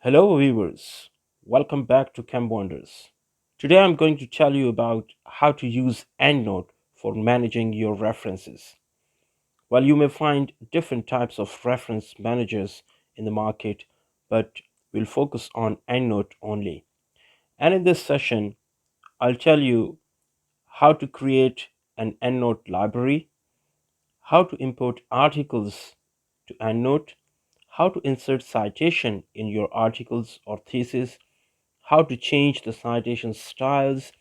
Hello, viewers. Welcome back to Chemwonders. Today I'm going to tell you about how to use Endnote for managing your references. Well, you may find different types of reference managers in the market, but we'll focus on Endnote only. And in this session, I'll tell you how to create an Endnote library, how to import articles to Endnote, how to insert citation in your articles or thesis, how to change the citation styles,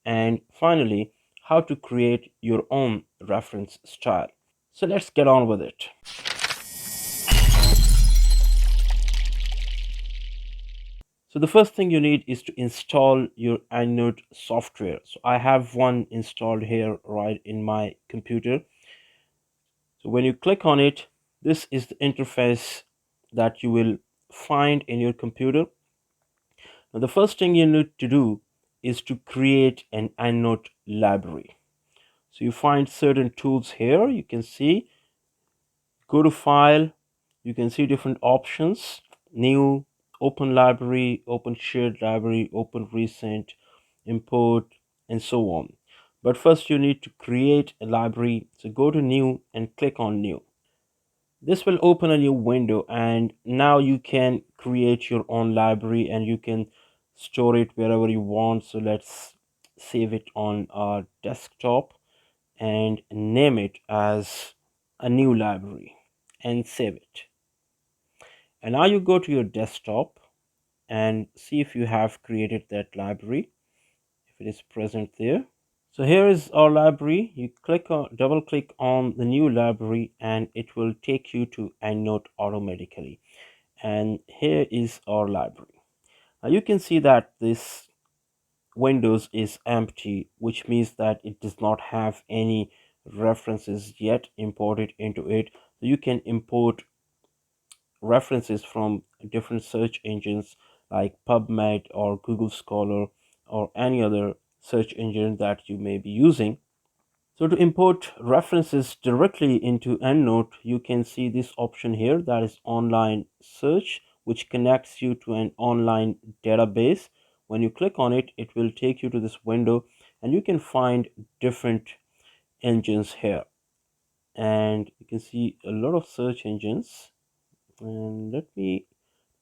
and finally, how to create your own reference style. So let's get on with it. So the first thing you need is to install your Endnote software. So I have one installed here right in my computer. So when you click on it, this is the interface that you will find in your computer. Now the first thing you need to do is to create an Endnote library. So you find certain tools here. You can see, go to file, you can see different options: new, open library, open shared library, open recent, import, and so on. But first you need to create a library. So go to new and click on new. This will open a new window, and now you can create your own library and you can store it wherever you want. So let's save it on our desktop and name it as a new library and save it. And now you go to your desktop and see if you have created that library, if it is present there. So here is our library. You double click on the new library and it will take you to EndNote automatically. And here is our library. Now you can see that this Windows is empty, which means that it does not have any references yet imported into it. So you can import references from different search engines like Pubmed or Google Scholar or any other search engine that you may be using. So to import references directly into EndNote, you can see this option here, that is online search, which connects you to an online database. When you click on it, it will take you to this window and you can find different engines here. And you can see a lot of search engines. And let me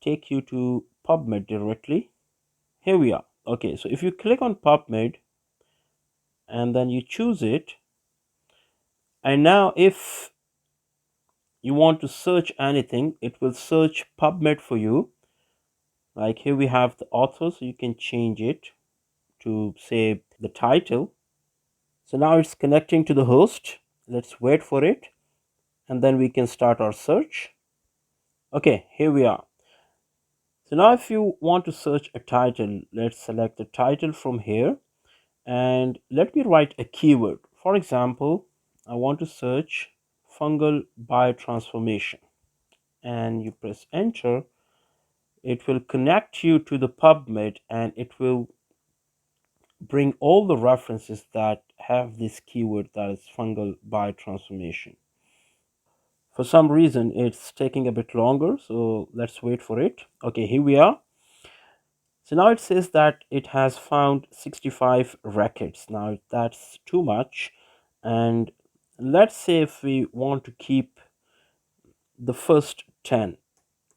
take you to Pubmed directly. Here we are. Okay, so if you click on Pubmed and then you choose it, and now if you want to search anything, it will search Pubmed for you. Like here we have the author, so you can change it to say the title. So now it's connecting to the host. Let's wait for it and then we can start our search. Okay, here we are. So now if you want to search a title, let's select the title from here and let me write a keyword. For example, I want to search fungal biotransformation, and you press enter. It will connect you to the PubMed and it will bring all the references that have this keyword, that is fungal biotransformation. For some reason it's taking a bit longer, so let's wait for it. Okay, here we are. So now it says that it has found 65 records. Now that's too much, and let's say if we want to keep the first 10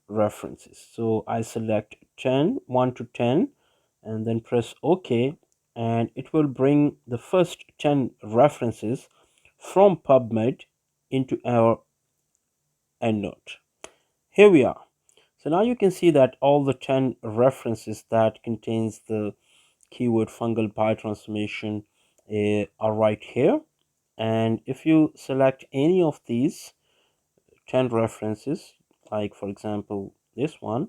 references, so I select 10, 1 to 10, and then press OK, and it will bring the first 10 references from PubMed into our EndNote. Here we are. So now you can see that all the 10 references that contains the keyword fungal biotransformation are right here. And if you select any of these 10 references, like for example this one,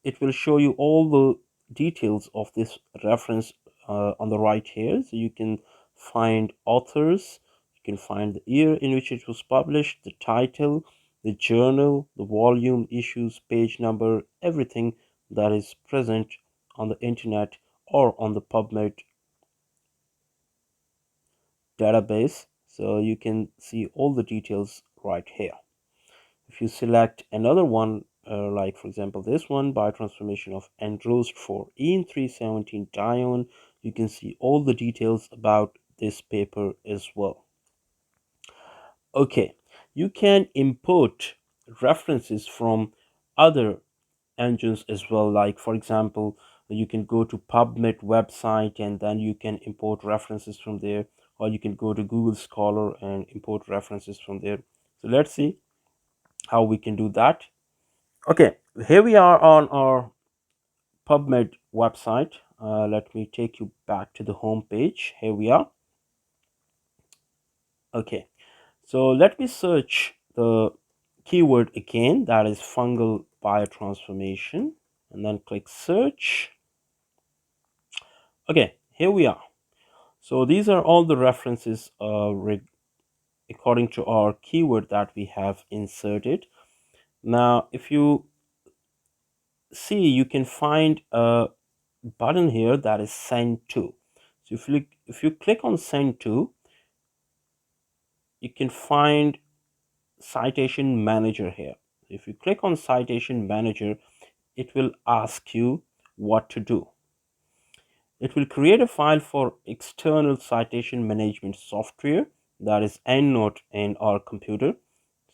it will show you all the details of this reference on the right here. So you can find authors, you can find the year in which it was published, the title, the journal, the volume, issues, page number, everything that is present on the internet or on the PubMed database. So you can see all the details right here. If you select another one like for example this one, biotransformation of enrosed for en 317 dione. You can see all the details about this paper as well. Okay, you can import references from other engines as well, like for example you can go to Pubmed website and then you can import references from there, or you can go to Google Scholar and import references from there. So let's see how we can do that. Okay, here we are on our Pubmed website. Let me take you back to the home page. Here we are. Okay, so let me search the keyword again, that is fungal biotransformation, and then click search. Okay, here we are. So these are all the references according to our keyword that we have inserted. Now, if you see, you can find a button here that is send to. So if you click on send to, you can find citation manager here. If you click on citation manager, it will ask you what to do. It will create a file for external citation management software, that is Endnote, in our computer.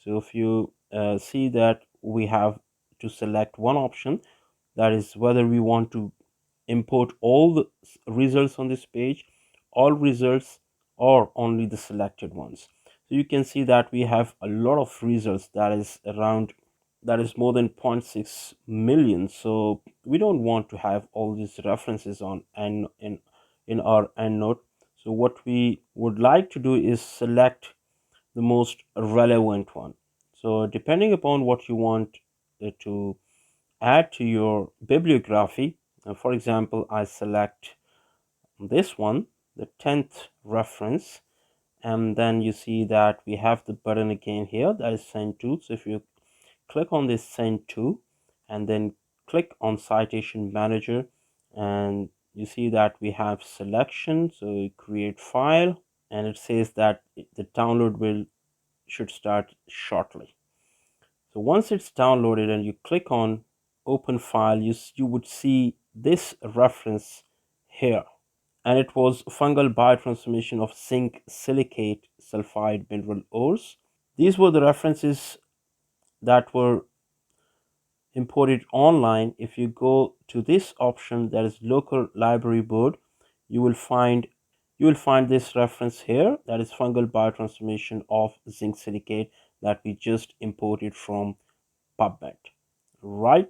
So if you see that we have to select one option, that is whether we want to import all the results on this page, all results, or only the selected ones. So you can see that we have a lot of results, that is more than zero point 0.6 million. So we don't want to have all these references on and in our EndNote. So what we would like to do is select the most relevant one. So depending upon what you want to add to your bibliography, for example, I select this one, the 10th reference, and then you see that we have the button again here, that is send to. So if you click on this send to and then click on citation manager, and you see that we have selection, so create file, and it says that the download should start shortly. So once it's downloaded and you click on open file, you would see this reference here, and it was fungal biotransformation of zinc silicate sulfide mineral ores. These were the references that were imported online. If you go to this option, that is local library board, you will find this reference here, that is fungal biotransformation of zinc silicate, that we just imported from Pubmed, right?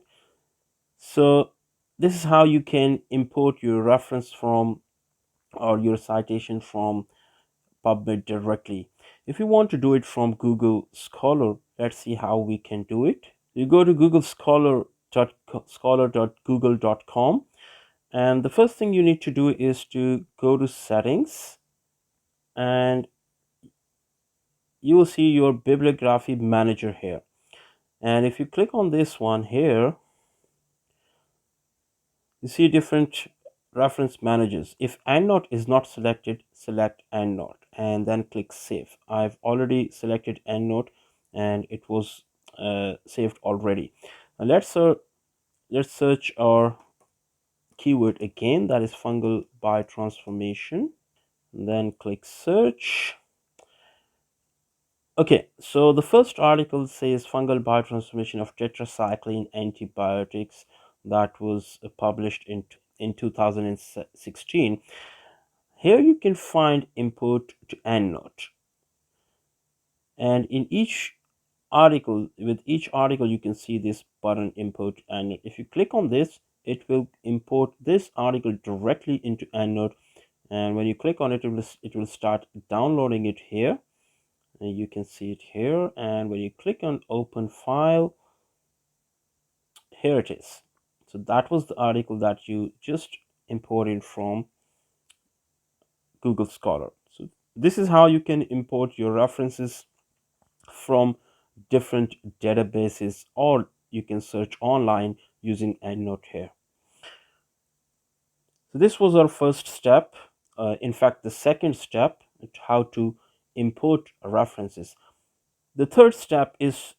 So this is how you can import your reference from, or your citation from, Pubmed directly. If you want to do it from Google Scholar, let's see how we can do it. You go to Google scholar.google.com, and the first thing you need to do is to go to settings, and you will see your bibliography manager here. And if you click on this one here, you see different reference managers. If EndNote is not selected, select EndNote and then click save. I've already selected EndNote and it was saved already. Now let's search our keyword again, that is fungal biotransformation, and then click search. Okay, so the first article says fungal biotransformation of tetracycline antibiotics, that was published in 2016. Here you can find input to EndNote, and in each article, with each article you can see this button import EndNote. If you click on this, it will import this article directly into EndNote, and when you click on it, it will start downloading it here. And you can see it here, and when you click on open file, here it is. So that was the article that you just imported from Google Scholar. So this is how you can import your references from different databases, or you can search online using EndNote here. So this was our first step. In fact, the second step, how to import references. The third step is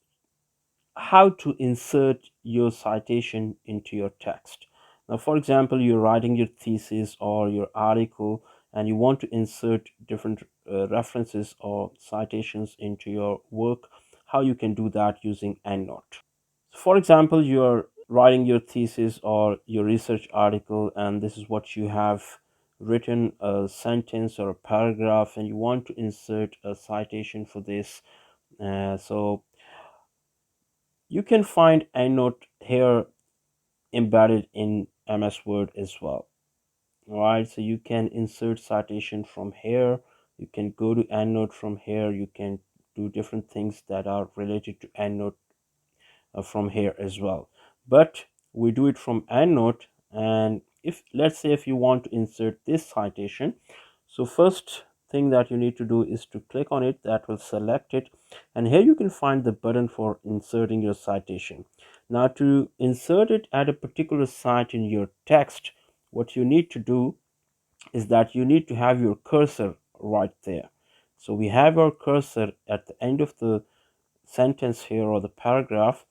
how to insert your citation into your text. Now, for example, you're writing your thesis or your article and you want to insert different references or citations into your work, how you can do that using Endnote. For example, you're writing your thesis or your research article, and this is what you have written, a sentence or a paragraph, and you want to insert a citation for this. So you can find EndNote here embedded in MS Word as well. All right, so you can insert citation from here. You can go to EndNote from here. You can do different things that are related to EndNote from here as well, but we do it from EndNote. And if, let's say, if you want to insert this citation, so first thing that you need to do is to click on it. That will select it, and here you can find the button for inserting your citation. Now, to insert it at a particular site in your text, what you need to do is that you need to have your cursor right there. So we have our cursor at the end of the sentence here or the paragraph,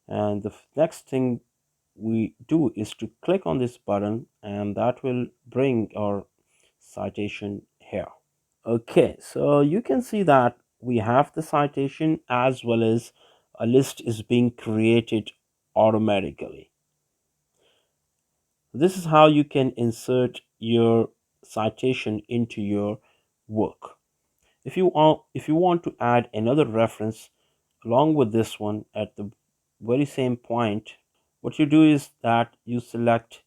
and the next thing we do is to click on this button, and that will bring our citation here. Okay, so you can see that we have the citation as well as a list is being created automatically. This is how you can insert your citation into your work. If you want to add another reference along with this one at the very same point, what you do is that you select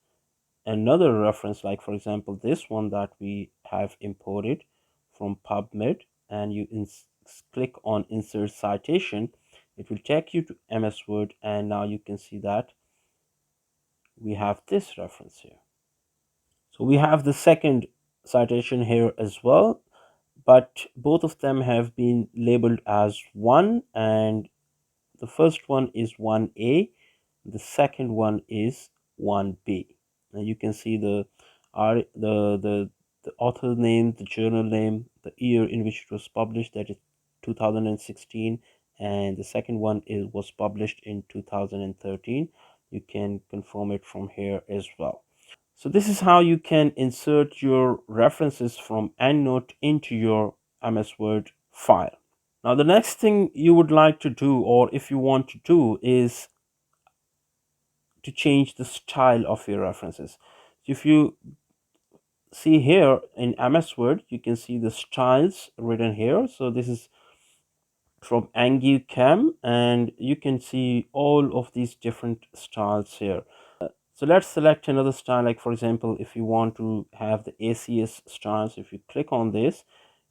another reference, like for example this one that we have imported from Pubmed, and you click on insert citation. It will take you to MS Word, and now you can see that we have this reference here. So we have the second citation here as well, but both of them have been labeled as 1, and the first one is 1A, the second one is 1B. And you can see the author name, the journal name, the year in which it was published, that is 2016, and the second one was published in 2013. You can confirm it from here as well. So this is how you can insert your references from EndNote into your MS Word file. Now, the next thing you would like to do, or if you want to do, is to change the style of your references. If you see here in MS Word, you can see the styles written here. So this is from Angie Chem, and you can see all of these different styles here. So let's select another style, like for example, if you want to have the ACS styles, if you click on this,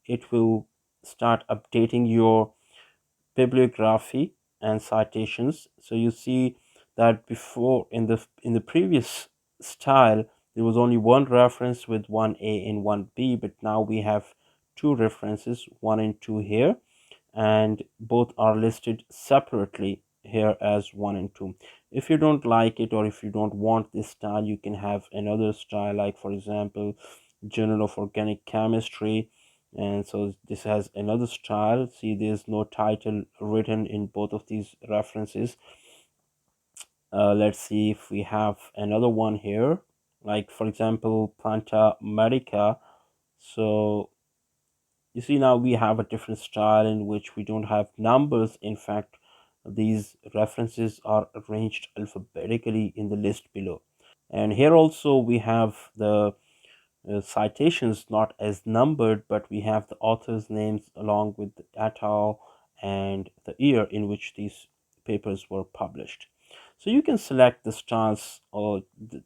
it will start updating your bibliography and citations. So you see that before, in the previous style, there was only one reference with 1A and 1B, but now we have two references, 1 and 2 here, and both are listed separately here as 1 and 2. If you don't like it, or if you don't want this style, you can have another style, like for example Journal of Organic Chemistry, and so this has another style. See, there's no title written in both of these references. Let's see if we have another one here, like for example Planta Medica. So you see, now we have a different style in which we don't have numbers. In fact, these references are arranged alphabetically in the list below. And here also we have the citations not as numbered, but we have the author's names along with the et al. And the year in which these papers were published. So you can select the styles or the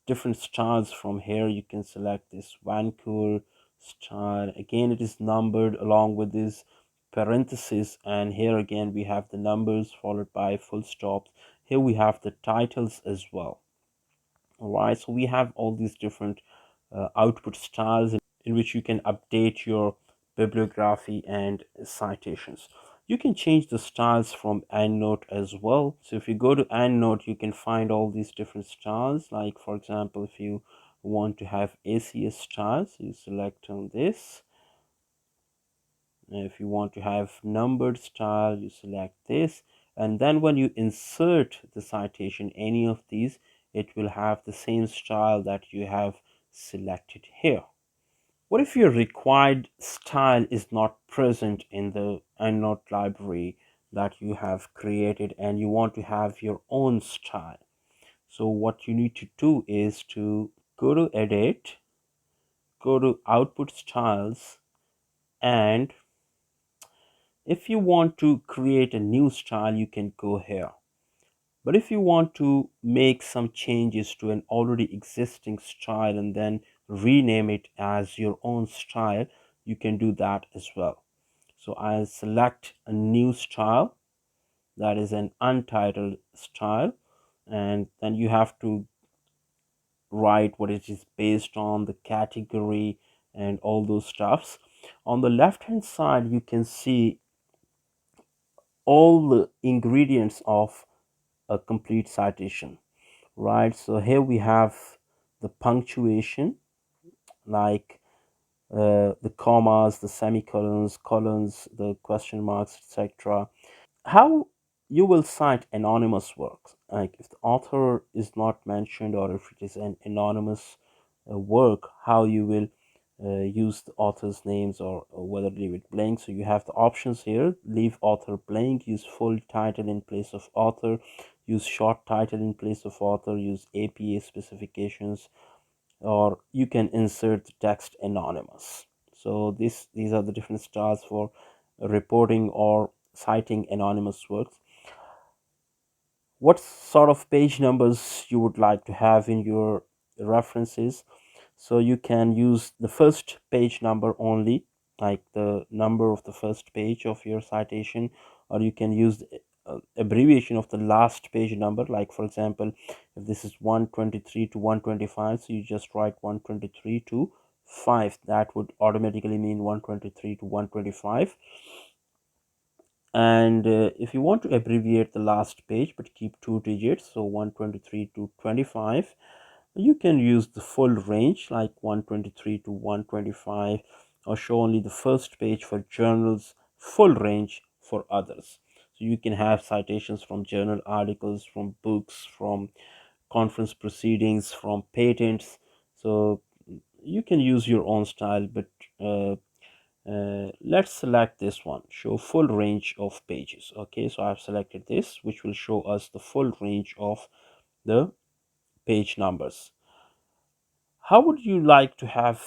different styles from here. You can select this Vancouver style. Again, it is numbered along with this parenthesis, and here again we have the numbers followed by full stops. Here we have the titles as well. All right, so we have all these different output styles in which you can update your bibliography and citations. You can change the styles from EndNote as well. So if you go to EndNote, you can find all these different styles. Like for example, if you want to have ACS styles, you select on this. And if you want to have numbered style, you select this. And then when you insert the citation, any of these, it will have the same style that you have selected here. What if your required style is not present in the EndNote library that you have created and you want to have your own style? So what you need to do is to go to edit, go to output styles, and if you want to create a new style, you can go here. But if you want to make some changes to an already existing style and then rename it as your own style, you can do that as well. So I'll select a new style, that is an untitled style, and then you have to write what it is based on, the category, and all those stuffs. On the left hand side, you can see all the ingredients of a complete citation, right? So here we have the punctuation, like the commas, the semicolons, colons, the question marks, etc. How you will cite anonymous works, like if the author is not mentioned or if it is an anonymous work, how you will use the author's names, or whether leave it blank. So you have the options here: leave author blank, use full title in place of author, use short title in place of author, use APA specifications, or you can insert the text anonymous. So these are the different styles for reporting or citing anonymous works. What sort of page numbers you would like to have in your references? So you can use the first page number only, like the number of the first page of your citation, or you can use the abbreviation of the last page number. Like for example, if this is 123 to 125, so you just write 123 to 5. That would automatically mean 123 to 125. And if you want to abbreviate the last page but keep 2 digits, so 123 to 25, you can use the full range, like 123 to 125, or show only the first page for journals, full range for others. So you can have citations from journal articles, from books, from conference proceedings, from patents. So you can use your own style, but let's select this one, show full range of pages. Okay, so I've selected this, which will show us the full range of the page numbers. How would you like to have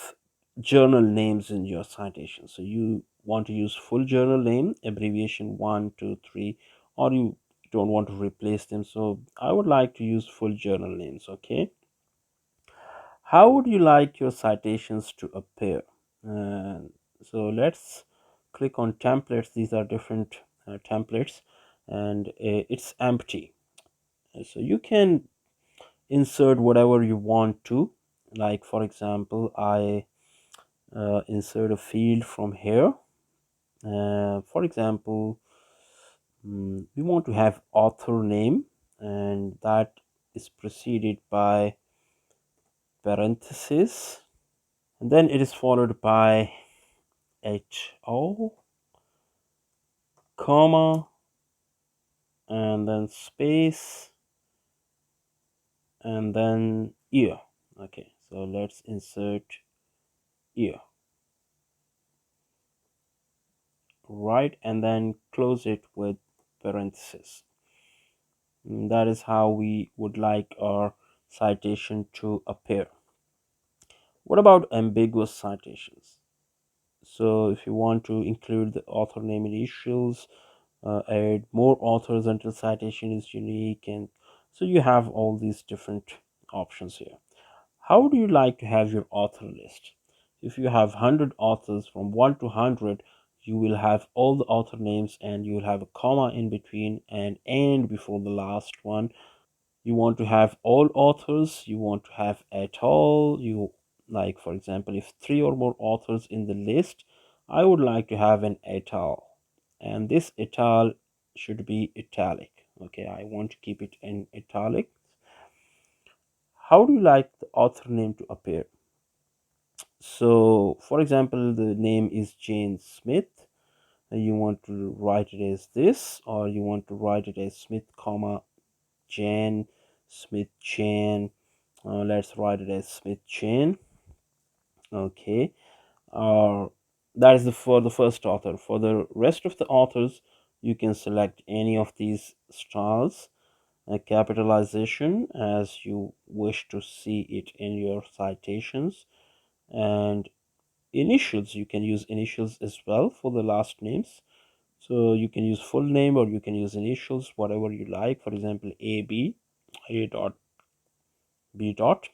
journal names in your citation? So you want to use full journal name, abbreviation 1, 2, 3, or you don't want to replace them. So I would like to use full journal names. Okay, how would you like your citations to appear? uh, so let's click on templates. These are different templates, and it's empty, so you can insert whatever you want to. Like for example, I insert a field from here. For example, we want to have author name, and that is preceded by parenthesis, and then it is followed by HO, comma, and then space, and then year. Okay, so let's insert year, right, and then close it with parenthesis. That is how we would like our citation to appear. What about ambiguous citations? So if you want to include the author name initials, add more authors until citation is unique, and so you have all these different options here. How do you like to have your author list? If you have 100 authors, from 1 to 100, you will have all the author names, and you will have a comma in between and before the last one. You want to have all authors, you want to have at all, you like, for example, if 3 or more authors in the list, I would like to have an et al, and this et al should be italic. Okay, I want to keep it in italic. How do you like the author name to appear? So for example, the name is Jane Smith, You want to write it as this, or you want to write it as Smith comma Jan, Smith Jan. Let's write it as Smith Jan. Okay. That is for the first author. For the rest of the authors, you can select any of these styles, capitalization as you wish to see it in your citations, and initials. You can use initials as well for the last names. So you can use full name or you can use initials, whatever you like. For example, AB, A dot, B dot.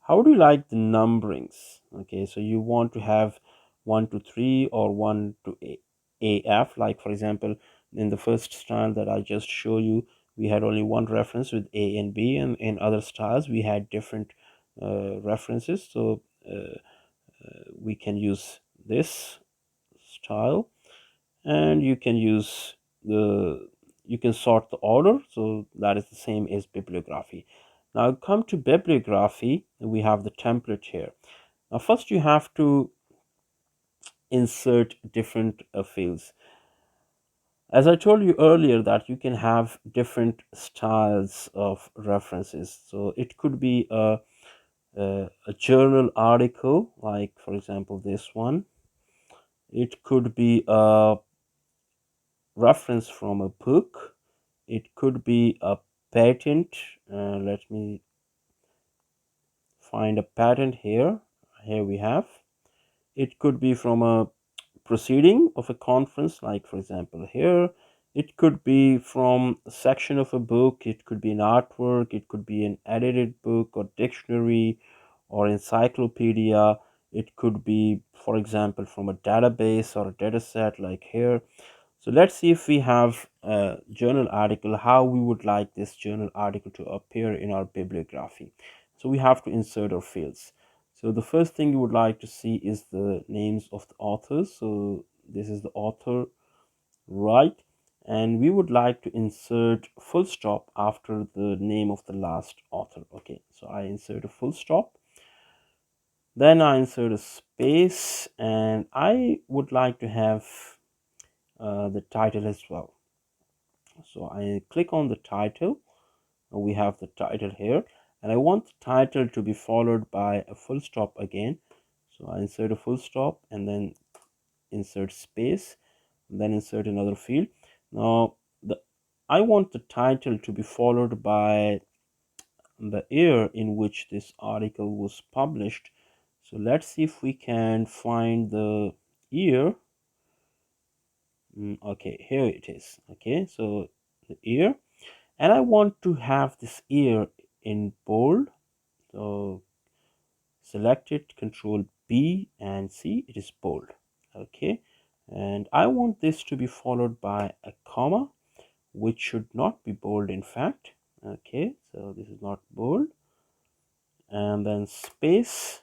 How do you like the numberings? Okay, so you want to have 1 to 3 or 1 to AF. Like for example, in the first style that I just showed you, we had only one reference with A and B, and in other styles we had different references. So we can use this style, and you can use the you can sort the order, so that is the same as bibliography. Now come to bibliography, we have the template here. Now first you have to insert different fields. As I told you earlier that you can have different styles of references, so it could be a journal article, like for example this one. It could be a reference from a book. It could be a patent. Let me find a patent here. Here we have. It could be from a proceeding of a conference, like for example here. It could be from a section of a book. It could be an artwork. It could be an edited book or dictionary or encyclopedia. It could be, for example, from a database or a data set, like here. So let's see if we have a journal article, how we would like this journal article to appear in our bibliography. So we have to insert our fields. So the first thing you would like to see is the names of the authors. So this is the author, right? And we would like to insert full stop after the name of the last author. Okay, so I insert a full stop. Then I insert a space, and I would like to have the title as well. So I click on the title. We have the title here, and I want the title to be followed by a full stop again. So I insert a full stop and then insert space, and then insert another field. Now I want the title to be followed by the year in which this article was published. So let's see if we can find the year. Okay, here it is. Okay, so the year, and I want to have this year in bold. So select it, Control B, and see it is bold. Okay, and I want this to be followed by a comma, which should not be bold in fact. Okay, so this is not bold, and then space,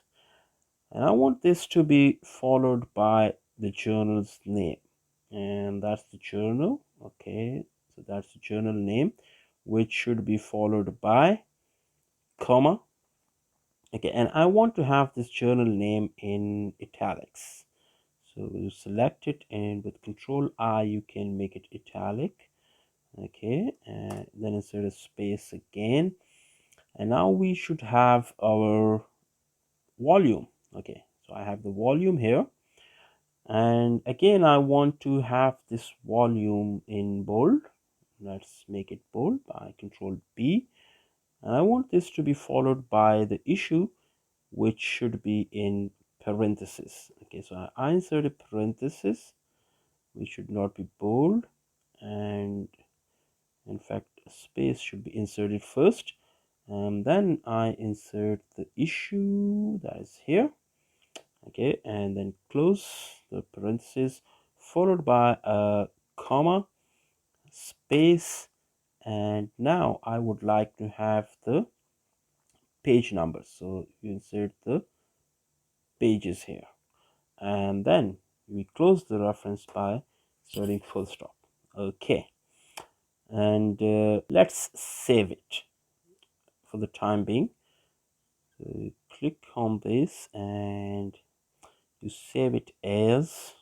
and I want this to be followed by the journal's name, and that's the journal. Okay, so that's the journal name, which should be followed by comma. Okay, and I want to have this journal name in italics. So you select it, and with Control I you can make it italic. Okay, and then insert a space again, and now we should have our volume. Okay, so I have the volume here, and again I want to have this volume in bold. Let's make it bold by Control B, and I want this to be followed by the issue, which should be in parentheses. Okay, so I insert a parenthesis, which should not be bold, and in fact a space should be inserted first, and then I insert the issue that is here. Okay, and then close the parenthesis followed by a comma, space, and now I would like to have the page numbers, so you insert the pages here, and then we close the reference by inserting full stop. Okay, and let's save it for the time being. So you click on this and you save it as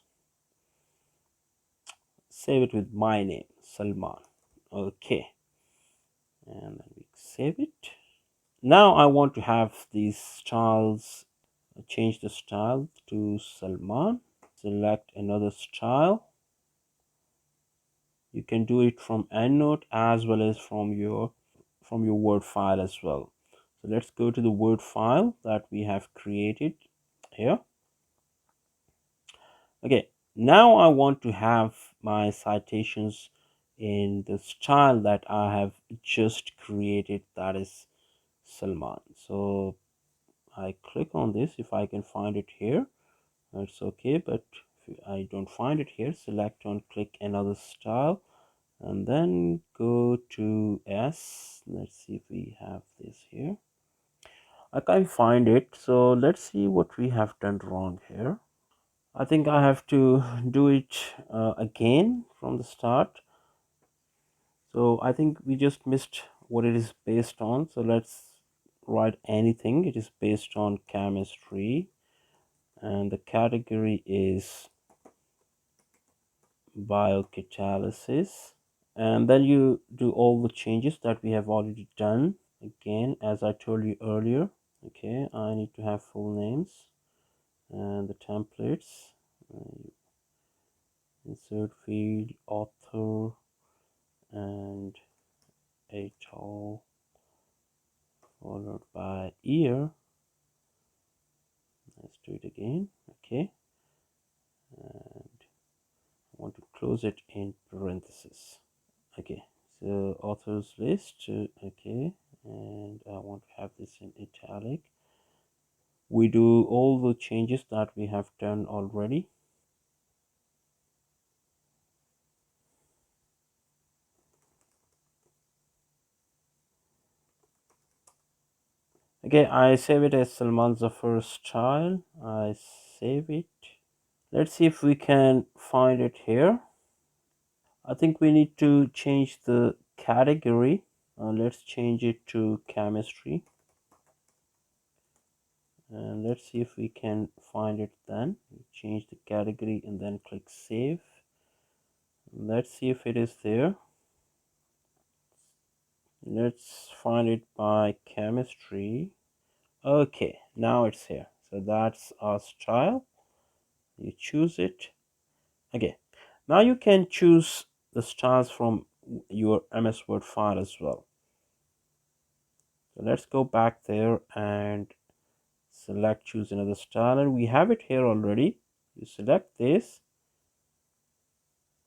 save it with my name, Salman. Okay, and then we save it. Now I want to have these styles, change the style to Salman. Select another style. You can do it from Endnote as well as from your Word file as well. So let's go to the Word file that we have created here. Okay, now I want to have my citations in the style that I have just created, that is Salman. So I click on this. If I can find it here, it's okay, but if I don't find it here, select on click another style and then go to S. Let's see if we have this here. I can't find it, so let's see what we have done wrong here. I think I have to do it again from the start. So I think we just missed what it is based on. So let's write anything. It is based on chemistry and the category is biocatalysis. And then you do all the changes that we have already done. Again, as I told you earlier, okay, I need to have full names and the templates. Insert field, author, and a tall followed by year. Let's do it again. Okay, and I want to close it in parentheses. Okay, so authors list. Okay, and I want to have this in italic. We do all the changes that we have done already. Okay, I save it as Salman Zafar's style. I save it. Let's see if we can find it here. I think we need to change the category. Let's change it to chemistry. And let's see if we can find it then. Change the category and then click save. Let's see if it is there. Let's find it by chemistry. Okay, now it's here. So that's our style. You choose it. Okay, now you can choose the styles from your MS Word file as well. So let's go back there and select choose another style, and we have it here already. You select this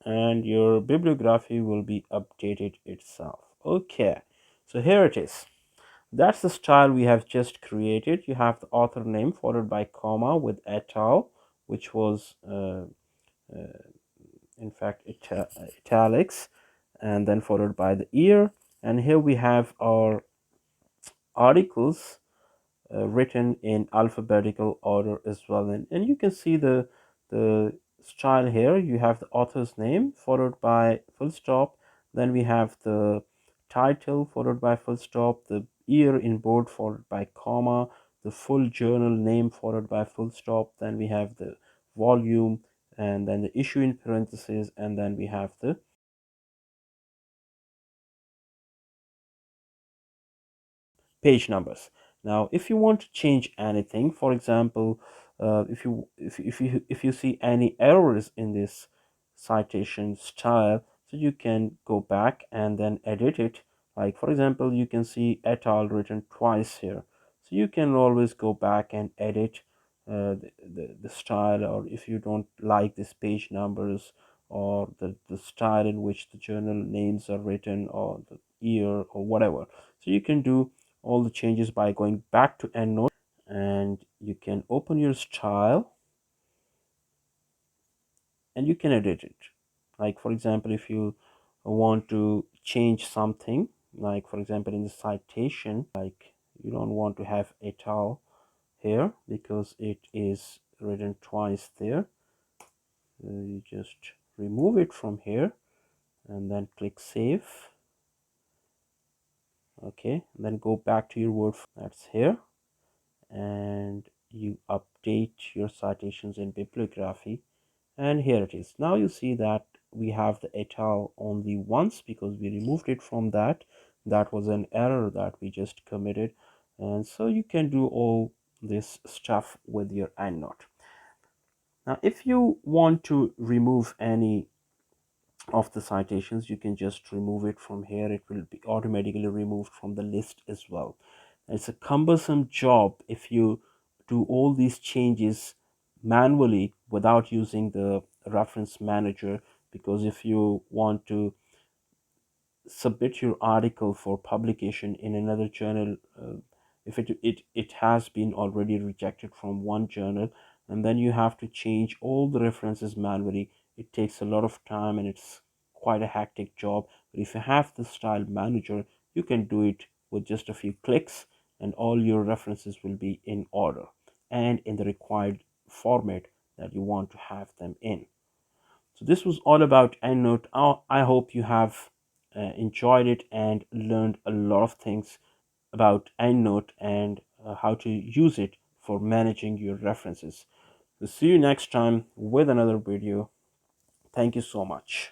and your bibliography will be updated itself. Okay, so here it is. That's the style we have just created. You have the author name followed by comma with et al, which was in fact italics, and then followed by the year. And here we have our articles written in alphabetical order as well, and you can see the style here. You have the author's name followed by full stop, then we have the title followed by full stop, the year in bold followed by comma, the full journal name followed by full stop, then we have the volume, and then the issue in parentheses, and then we have the page numbers. Now if you want to change anything, for example, if you see any errors in this citation style, so you can go back and then edit it. Like for example, you can see et al written twice here, so you can always go back and edit the style, or if you don't like this page numbers or the style in which the journal names are written or the year or whatever, so you can do all the changes by going back to Endnote, and you can open your style and you can edit it. Like for example, if you want to change something, like for example in the citation, like you don't want to have et al here because it is written twice there, you just remove it from here and then click save. Okay, then go back to your Word, that's here, and you update your citations in bibliography, and here it is. Now you see that we have the etal only once because we removed it from that. That was an error that we just committed. And so you can do all this stuff with your EndNote. Now, if you want to remove any of the citations, you can just remove it from here. It will be automatically removed from the list as well. It's a cumbersome job if you do all these changes manually without using the reference manager, because if you want to submit your article for publication in another journal, if it has been already rejected from one journal, and then you have to change all the references manually, it takes a lot of time and it's quite a hectic job. But if you have the style manager, you can do it with just a few clicks, and all your references will be in order and in the required format that you want to have them in. So this was all about EndNote. I hope you have enjoyed it and learned a lot of things about EndNote and how to use it for managing your references. So see you next time with another video. Thank you so much.